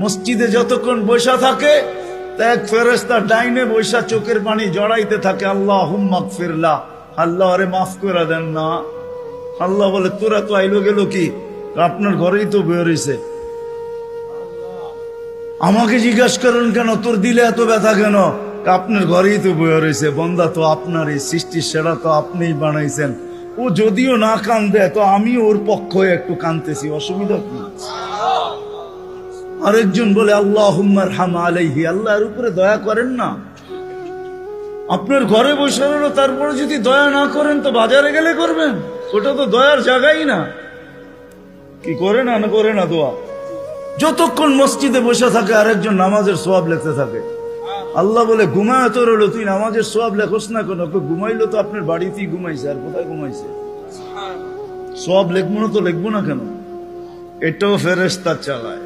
মসজিদে যতক্ষণ বসা থাকে এক ফেরেশতা ডাইনে বৈশা চোখের পানি জড়াইতে থাকে, আল্লাহুম্মা গফিরলা, আল্লাহ আরে মাফ করে দেন না। আল্লাহ বলে তোরা তো আইলো গেল কি, আপনার ঘরেই তো বের হইছে, আমাকে জিজ্ঞাসা করেন কেন তোর দিলে এত ব্যথা কেন? আপনার ঘরেই তো বের হইছে, বন্দা তো আপনারই সৃষ্টির সেরা, তো আপনিই বানাইছেন। ও যদিও না কান্দে তো আমি ওর পক্ষ হয়ে একটু কান্দতেছি, অসুবিধা কি? আরেকজন বলে আল্লাহুম্মা আরহাম আলাইহি, আল্লাহর উপরে দয়া করেন না। আপনার ঘরে বসে রইল, তারপরে যদি দয়া না করেন তো বাজারে গেলে করবেন, ওটা তো দয়ার জায়গাই না। কি করে না করে না দোয়া? যতক্ষণ মসজিদে বসে থাকে আরেকজন নামাজের সওয়াব লিখতে থাকে। আল্লাহ বলে ঘুমায় তো রইল, তুই নামাজের সওয়াব লেখস না কেন? ঘুমাইলো তো আপনার বাড়িতেই ঘুমাইছে, আর কোথায় ঘুমাইছে? সওয়াব লিখবো না তো লিখবো না কেন? এটাও ফেরেশতা চালায়।